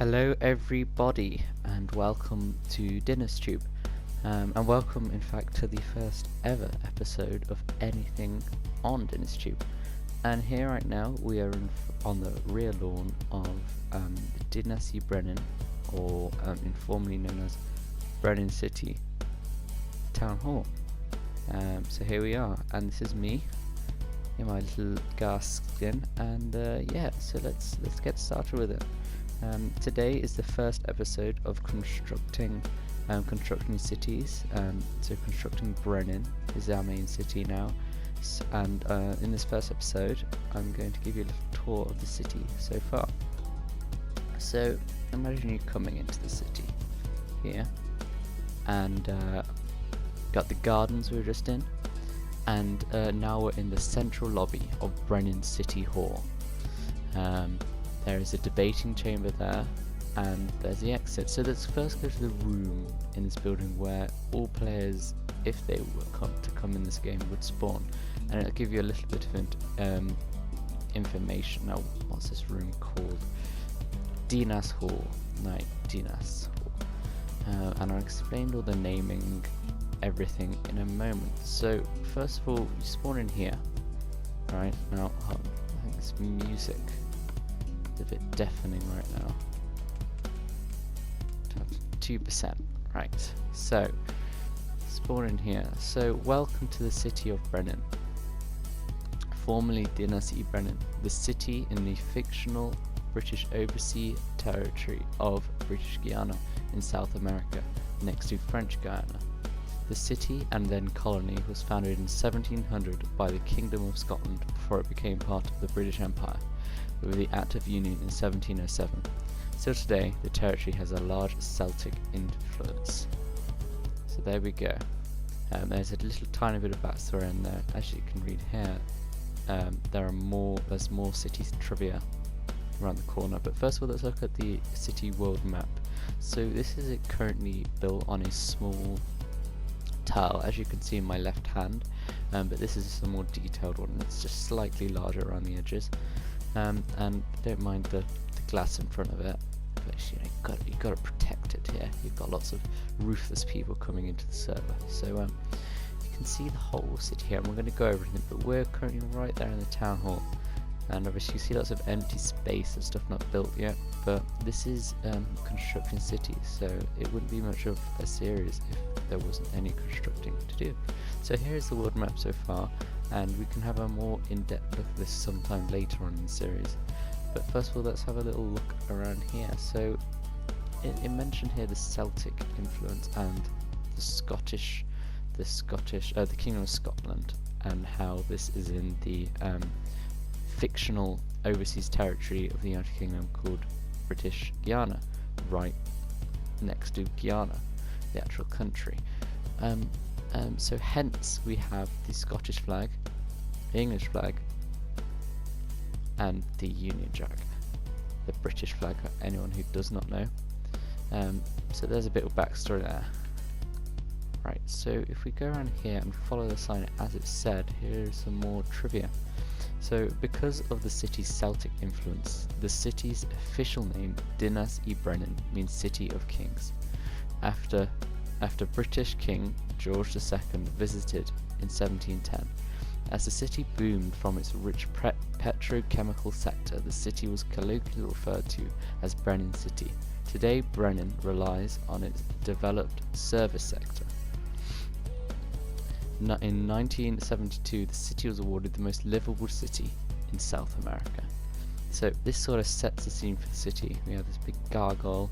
Hello everybody and welcome to Dynas Tube, and welcome in fact to the first ever episode of anything on Dynas Tube. And here right now we are on the rear lawn of Dynas y Brenin, or informally known as Brenin City Town Hall. So here we are, and this is me in my little gas skin, and yeah, so let's get started with it. Today is the first episode of constructing cities. So constructing Brenin is our main city now, and in this first episode I'm going to give you a little tour of the city so far. So imagine you coming into the city here, and got the gardens we were just in, and now we're in the central lobby of Brenin City Hall. There is a debating chamber there, and there's the exit. So let's first go to the room in this building where all players, if they were to come in this game, would spawn, and it'll give you a little bit of information. Now, what's this room called? Dynas Hall. Dynas Hall. And I'll explain all the naming, everything in a moment. So first of all, you spawn in here. Right now, I think it's music. A bit deafening right now. 2%. Right, so spawn in here. So welcome to the city of Brenin, formerly Dynas y Brenin, the city in the fictional British overseas territory of British Guyana in South America, next to French Guyana. The city and then colony was founded in 1700 by the Kingdom of Scotland before it became part of the British Empire, with the Act of Union in 1707. Still today, the territory has a large Celtic influence. So there we go. There's a little tiny bit of backstory in there. As you can read here, there's more city trivia around the corner. But first of all, let's look at the city world map. So this is it currently built on a small tile, as you can see in my left hand. But this is a more detailed one. It's just slightly larger around the edges. And don't mind the glass in front of it, but you got to protect it here. You've got lots of ruthless people coming into the server, so you can see the whole city here, and we're going to go over everything. But we're currently right there in the town hall, and obviously you see lots of empty space and stuff not built yet. But this is constructing cities, so it wouldn't be much of a series if there wasn't any constructing to do. So here's the world map so far, and we can have a more in-depth look at this sometime later on in the series. But first of all, let's have a little look around here. So it mentioned here the Celtic influence and the Kingdom of Scotland, and how this is in the fictional overseas territory of the United Kingdom called British Guyana, right next to Guyana, the actual country. So hence we have the Scottish flag, the English flag, and the Union Jack, the British flag, for anyone who does not know. So there's a bit of backstory there. Right, so if we go around here and follow the sign as it said, here's some more trivia. So because of the city's Celtic influence, the city's official name, Dynas y Brenin, means City of Kings, after British King George II visited in 1710. As the city boomed from its rich petrochemical sector, the city was colloquially referred to as Brenin City. Today, Brenin relies on its developed service sector. In 1972, the city was awarded the most livable city in South America. So this sort of sets the scene for the city. We have this big gargoyle,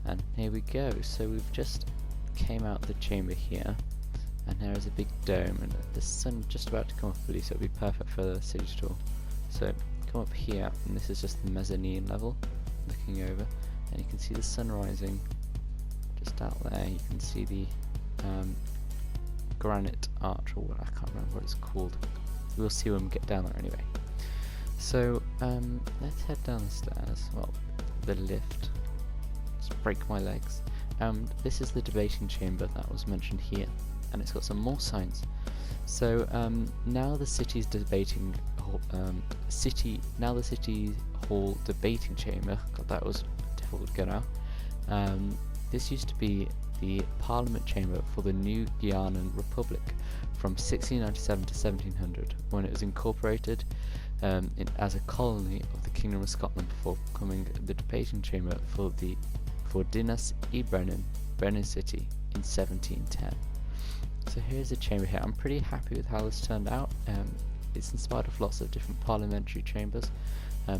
and here we go. So we've just came out the chamber here, and there is a big dome, and the sun just about to come up fully, so it'll be perfect for the city tour. So come up here, and this is just the mezzanine level, looking over, and you can see the sun rising just out there. You can see the granite arch, or I can't remember what it's called. We'll see when we get down there anyway. So let's head down the stairs. Well, the lift. Just break my legs. This is the debating chamber that was mentioned here, and it's got some more signs. So now the city's debating hall, city hall debating chamber. God, that was thought get out. This used to be the Parliament chamber for the new Guyanian Republic from 1697 to 1700, when it was incorporated as a colony of the Kingdom of Scotland before becoming the debating chamber for Dynas y Brenin City in 1710. So here's the chamber here. I'm pretty happy with how this turned out. It's inspired of lots of different parliamentary chambers,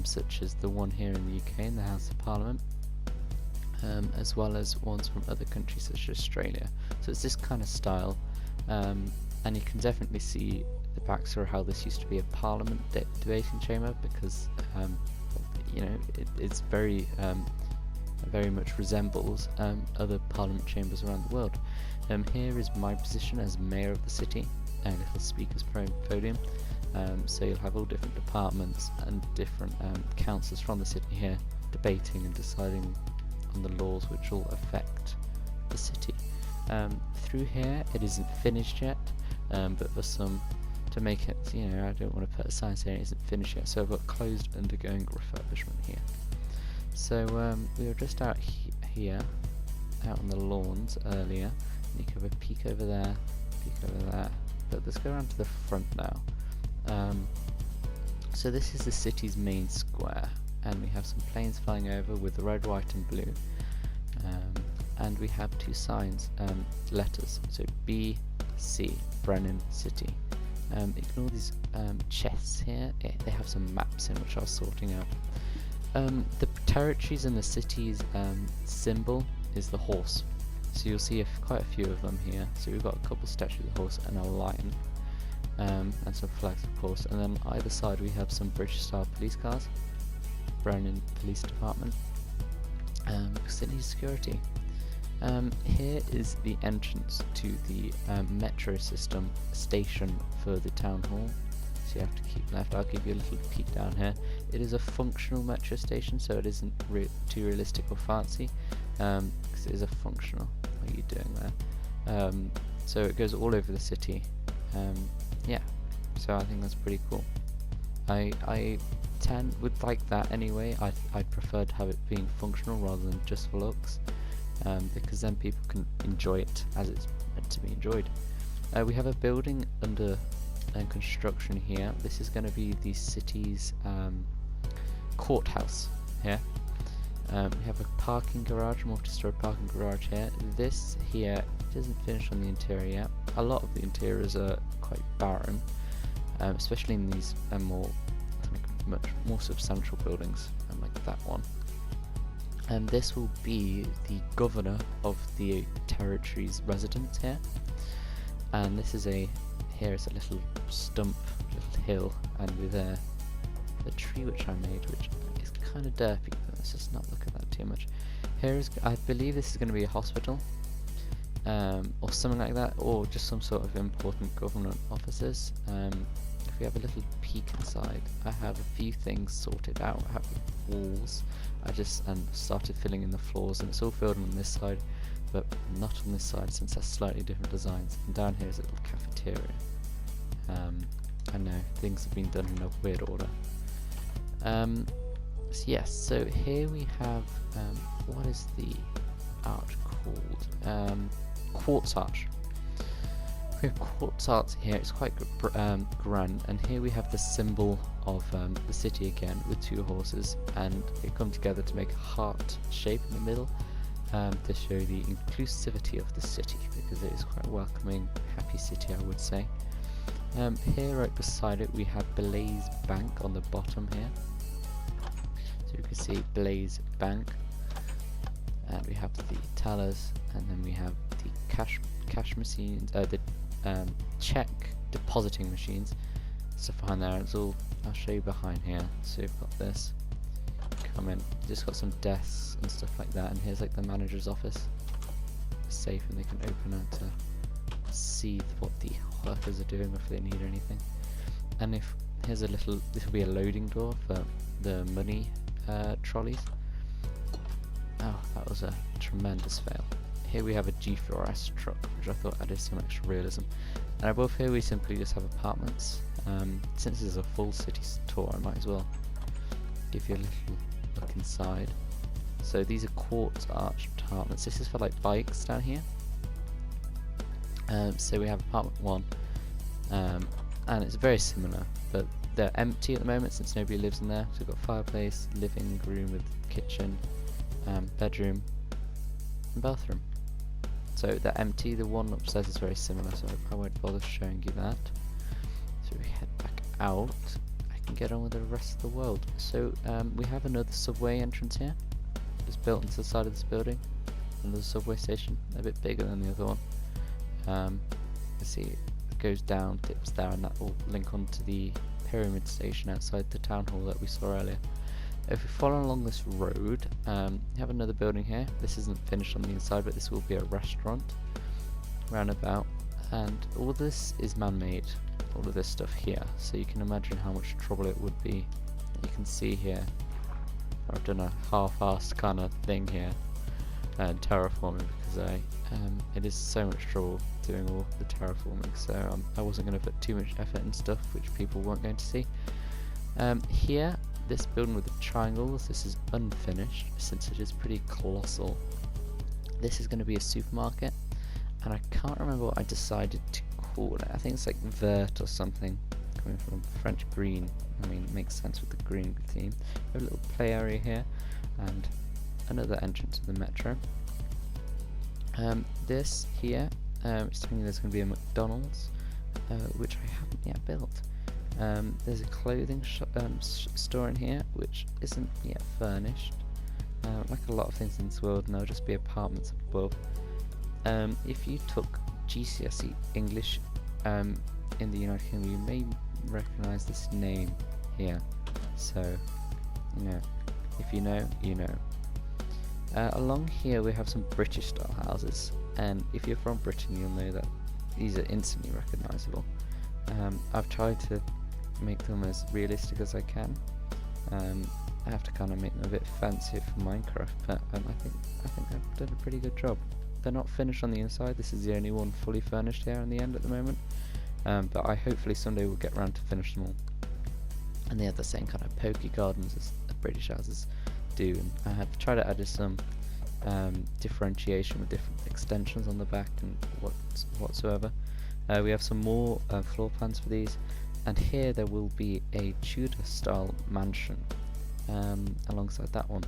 such as the one here in the UK in the House of Parliament, as well as ones from other countries such as Australia. So it's this kind of style, and you can definitely see the backstory of how this used to be a Parliament debating chamber, because you know, it's very much resembles other Parliament chambers around the world. Here is my position as Mayor of the city, a little speaker's podium. So you'll have all different departments and different councillors from the city here debating and deciding on the laws which will affect the city. Through here, it isn't finished yet, but for some, to make it, you know, I don't want to put a sign saying it isn't finished yet, so I've got closed undergoing refurbishment here. So we were just out here, out on the lawns earlier. You can have a peek over there, peek over there, but let's go around to the front now. So this is the city's main square, and we have some planes flying over with the red, white and blue, and we have two signs, letters, so B.C. Brenin City. Ignore these chests here, they have some maps in which I was sorting out. The territories in the city's symbol is the horse, so you'll see quite a few of them here. So we've got a couple statues of the horse and a lion, and some flags of course, and then either side we have some British style police cars, Brenin Police Department, because it needs security. Here is the entrance to the metro system station for the town hall, so you have to keep left. I'll give you a little peek down here. It is a functional metro station, so it isn't too realistic or fancy, because it is a functional. What are you doing there? So it goes all over the city. Yeah, so I think that's pretty cool. I would like that anyway. I'd prefer to have it being functional rather than just for looks, because then people can enjoy it as it's meant to be enjoyed. We have a building under construction here. This is going to be the city's courthouse here. We have a parking garage, multi-story parking garage here. This here isn't finished on the interior yet. A lot of the interiors are quite barren, especially in these much more substantial buildings, like that one. And this will be the governor of the territory's residents here. And this is here is a little stump, little hill, and with a tree which I made, which is kind of derpy, but let's just not look at that too much. Here is, I believe this is going to be a hospital, or something like that, or just some sort of important government offices. If we have a little peek inside, I have a few things sorted out. I have walls, I just started filling in the floors, and it's all filled on this side, but not on this side since they're slightly different designs. And down here is a little cafeteria. I know, things have been done in a weird order. So yes, so here we have, what is the arch called? Quartz arch. We have quartz arch here, it's quite grand, and here we have the symbol of the city again with two horses, and they come together to make a heart shape in the middle, to show the inclusivity of the city, because it is quite a welcoming, happy city, I would say. Here right beside it we have Blaze Bank on the bottom here, so you can see Blaze Bank, and we have the tellers, and then we have the cash machines, the check depositing machines, stuff behind there. It's all, I'll show you behind here. So you've got this, come in, just got some desks and stuff like that, and here's like the manager's office, safe, and they can open it to see what the workers are doing before they need anything. And if here's a little, this will be a loading door for the money trolleys. Oh, that was a tremendous fail. Here we have a G4S truck, which I thought added some extra realism. And above here we simply just have apartments. Since this is a full city tour, I might as well give you a little look inside. So these are quartz arch apartments. This is for like bikes down here. So we have apartment 1, and it's very similar, but they're empty at the moment since nobody lives in there. So we've got fireplace, living room with kitchen, bedroom, and bathroom. So they're empty. The one upstairs is very similar, so I won't bother showing you that. So we head back out. I can get on with the rest of the world. So we have another subway entrance here. It's built into the side of this building. Another subway station, a bit bigger than the other one. You see it goes down, dips down, and that will link onto the pyramid station outside the town hall that we saw earlier. If we follow along this road, you have another building here. This isn't finished on the inside, but this will be a restaurant roundabout, and all this is man-made, all of this stuff here, so you can imagine how much trouble it would be. You can see here I've done a half-assed kind of thing here, terraforming, because it is so much trouble doing all the terraforming, so I wasn't going to put too much effort in stuff which people weren't going to see. Here, this building with the triangles, this is unfinished since it is pretty colossal. This is going to be a supermarket, and I can't remember what I decided to call it. I think it's like vert or something, coming from French green. I mean, it makes sense with the green theme. We have a little play area here, and another entrance to the metro. This here, it's telling me there's going to be a McDonald's, which I haven't yet built. There's a clothing store in here, which isn't yet furnished. Like a lot of things in this world, and there'll just be apartments above. If you took GCSE English in the United Kingdom, you may recognise this name here. So, you know, if you know, you know. Along here we have some British style houses, and if you're from Britain you'll know that these are instantly recognisable. I've tried to make them as realistic as I can. I have to kind of make them a bit fancier for Minecraft, but I think I've done a pretty good job. They're not finished on the inside. This is the only one fully furnished here in the end at the moment, but I hopefully someday will get around to finish them all. And they have the same kind of pokey gardens as the British houses do, and I have tried to add some differentiation with different extensions on the back and whatsoever. We have some more floor plans for these, and here there will be a Tudor style mansion alongside that one.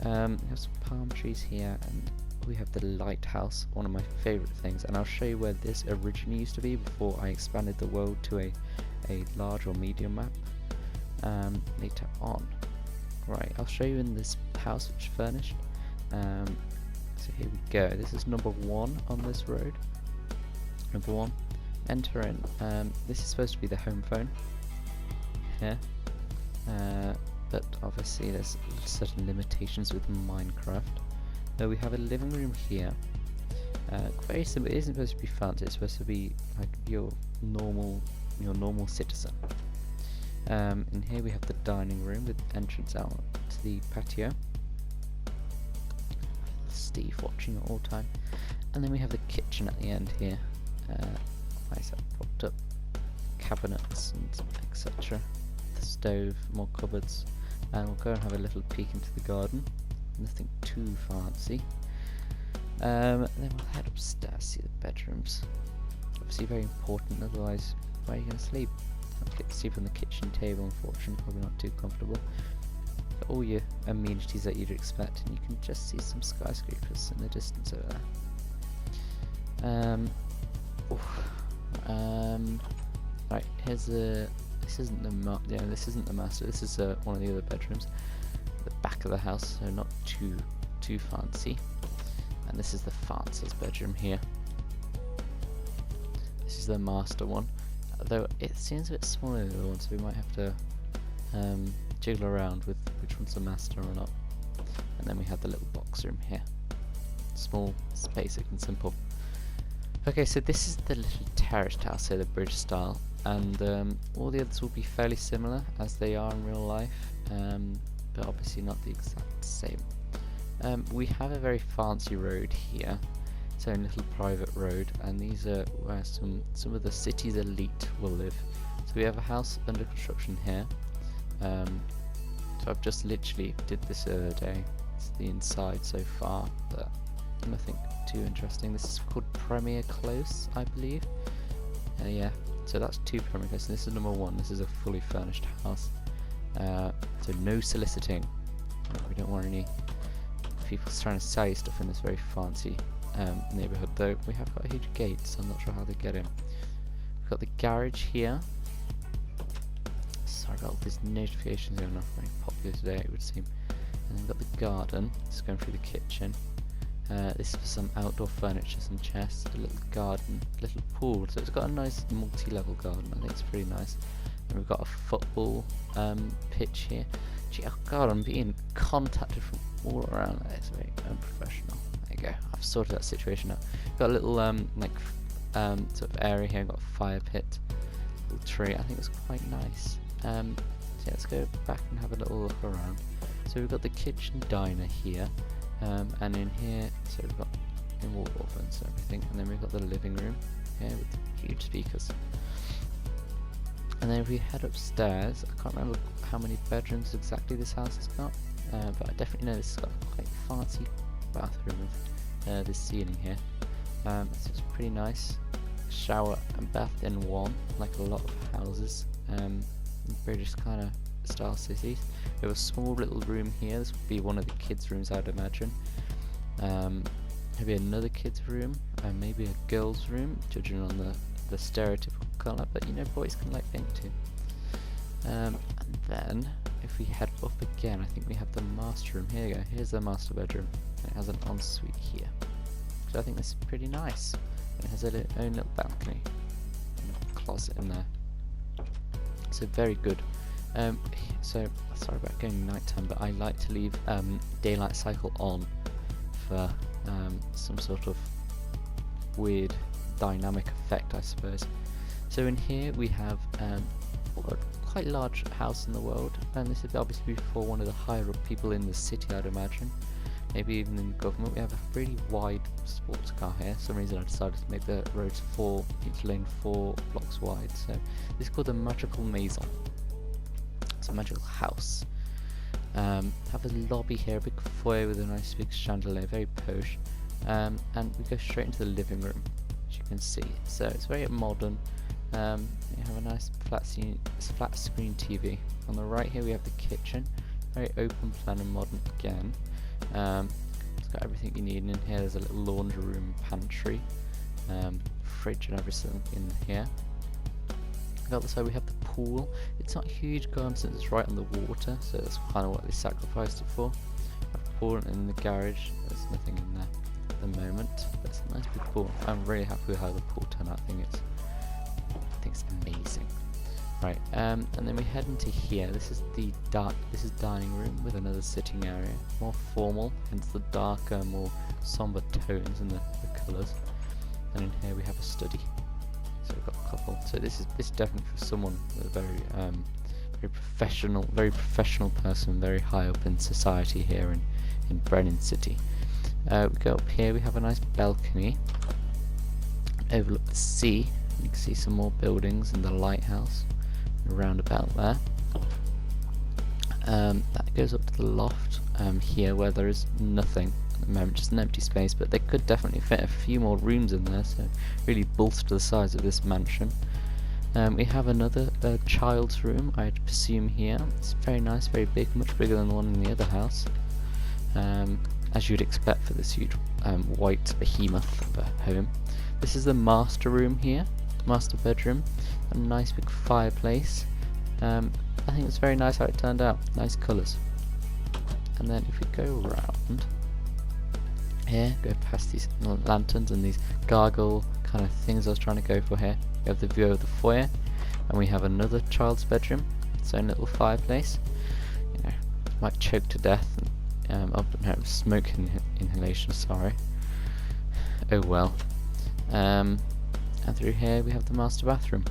We have some palm trees here, and we have the lighthouse, one of my favourite things, and I'll show you where this originally used to be before I expanded the world to a large or medium map later on. Right, I'll show you in this house which is furnished. So here we go. This is number 1 on this road. Number 1. Enter in. This is supposed to be the home phone here, but obviously there's certain limitations with Minecraft. We have a living room here. Very simple. It isn't supposed to be fancy. It's supposed to be like your normal citizen. In here we have the dining room with entrance out to the patio. Steve watching at all time, and then we have the kitchen at the end here. Nice, I've propped up cabinets and etc. The stove, more cupboards, and we'll go and have a little peek into the garden. Nothing too fancy. Then we'll head upstairs, see the bedrooms. Obviously very important, otherwise where are you going to sleep? I'll get to sleep on the kitchen table, unfortunately, probably not too comfortable. But all your amenities that you'd expect, and you can just see some skyscrapers in the distance over there. Right, here's the. This isn't the this isn't the master. This is one of the other bedrooms, the back of the house, so not too fancy. And this is the fanciest bedroom here. This is the master one, though it seems a bit smaller than the other one, so we might have to jiggle around with which one's the master or not. And then we have the little box room here. Small, basic and simple. Okay, so this is the little terraced house, so the British style, and all the others will be fairly similar as they are in real life, but obviously not the exact same. We have a very fancy road here, so a little private road, and these are where some of the city's elite will live. So we have a house under construction here. So I've just literally did this the other day, It's the inside so far, but nothing too interesting. This is called Premier Close, I believe. Yeah, so that's 2 Premier Close, and this is number 1. This is a fully furnished house. So no soliciting. We don't want any people trying to sell you stuff in this very fancy neighbourhood, though we have got a huge gate, so I'm not sure how they get in. We've got the garage here. Sorry about all these notifications going off, very popular today it would seem. And then we've got the garden, just going through the kitchen. This is for some outdoor furniture, some chests, a little garden, little pool, so it's got a nice multi-level garden. I think it's pretty nice. And we've got a football pitch here. Gee, oh god, I'm being contacted from all around. That is very unprofessional. There you go, I've sorted that situation out. Got a little sort of area here. Got a fire pit, little tree. I think it's quite nice. So yeah, let's go back and have a little look around. So we've got the kitchen diner here, and in here, so we've got wall ovens and everything, and then we've got the living room here with huge speakers. And then if we head upstairs, I can't remember how many bedrooms exactly this house has got, but I definitely know this has got a quite fancy bathroom with this ceiling here. So it's pretty nice. Shower and bath in one, like a lot of houses in British kind of style cities. We have a small little room here. This would be one of the kids' rooms, I'd imagine. Maybe another kids' room, and maybe a girls' room, judging on the stereotypical colour, but you know, boys can like pink too. And then if we head up again, I think we have the master room. Here you go, here's the master bedroom, and it has an ensuite here, so I think this is pretty nice. It has its own little balcony and a closet in there, so very good. So sorry about going nighttime, but I like to leave daylight cycle on for some sort of weird dynamic effect, I suppose. So in here we have a quite large house in the world, and this is obviously before one of the higher up people in the city, I'd imagine, maybe even in government. We have a really wide sports car here. For some reason I decided to make the roads each lane 4 blocks wide, so this is called the Magical Maison. It's a magical house. Have a lobby here, a big foyer with a nice big chandelier, very posh, and we go straight into the living room, as you can see. So it's very modern. You have a nice flat screen TV. On the right here we have the kitchen, very open plan and modern again. It's got everything you need, and in here there's a little laundry room, pantry, fridge and everything in here. On the other side we have the pool. It's not a huge garden since it's right on the water, so that's kind of what they sacrificed it for. We have the pool, and in the garage there's nothing in there at the moment, but it's a nice big pool. I'm really happy with how the pool turned out. I think it's amazing. Right, and then we head into here. This is dining room with another sitting area, more formal, hence the darker, more somber tones in the colours. And in here we have a study. So we've got a couple. So this is definitely for someone with a very professional person, very high up in society here in Brenin City. We go up here. We have a nice balcony, overlook the sea. You can see some more buildings and the lighthouse around about there. That goes up to the loft here, where there is nothing at the moment, just an empty space, but they could definitely fit a few more rooms in there, so really bolster the size of this mansion. We have another child's room, I'd presume here. It's very nice, very big, much bigger than the one in the other house, as you'd expect for this huge white behemoth of a home. This is the master room here, master bedroom, a nice big fireplace. I think it's very nice how it turned out, nice colours. And then if we go around here, go past these lanterns and these gargoyle kind of things I was trying to go for here, we have the view of the foyer, and we have another child's bedroom, its own little fireplace. You know, might choke to death. Smoke inhalation, sorry. Oh well. And through here we have the master bathroom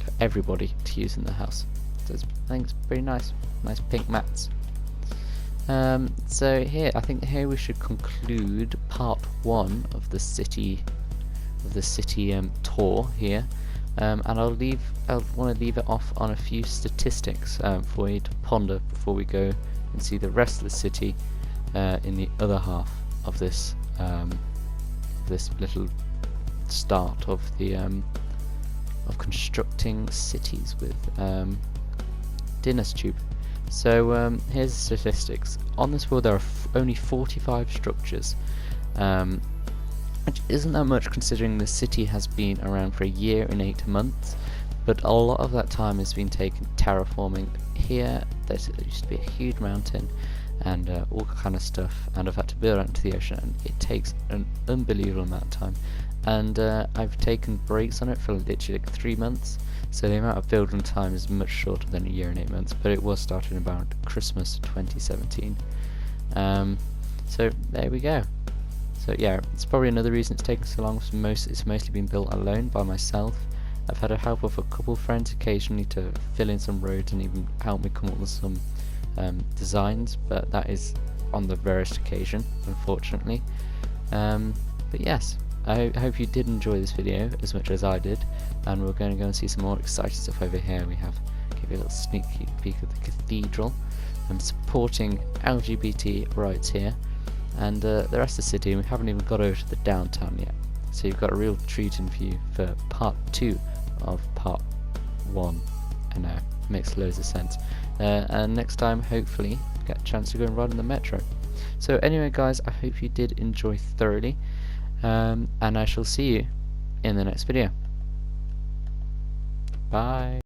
for everybody to use in the house. So I think it's pretty nice. Nice pink mats. So here, I think here we should conclude part 1 of the city tour here. And I want to leave it off on a few statistics for you to ponder before we go and see the rest of the city in the other half of this this little start of the of constructing cities with Dynas tube. So here's the statistics. On this world there are only 45 structures, which isn't that much considering the city has been around for a year and 8 months, but a lot of that time has been taken terraforming. Here there used to be a huge mountain and all kind of stuff, and I've had to build out into the ocean, and it takes an unbelievable amount of time, and I've taken breaks on it for literally like 3 months, so the amount of building time is much shorter than a year and 8 months, but it was starting about Christmas 2017. So there we go. So yeah, it's probably another reason it's taken so long. It's mostly been built alone by myself. I've had a help of a couple friends occasionally to fill in some roads and even help me come up with some designs, but that is on the rarest occasion, unfortunately. But yes, I hope you did enjoy this video as much as I did, and we're going to go and see some more exciting stuff over here. We have, give you a little sneak peek of the cathedral. I'm supporting LGBT rights here, and the rest of the city, and we haven't even got over to the downtown yet. So you've got a real treat in view for part 2 of part 1. I know, makes loads of sense. And next time, hopefully, get a chance to go and ride on the metro. So anyway guys, I hope you did enjoy thoroughly, and I shall see you in the next video. Bye.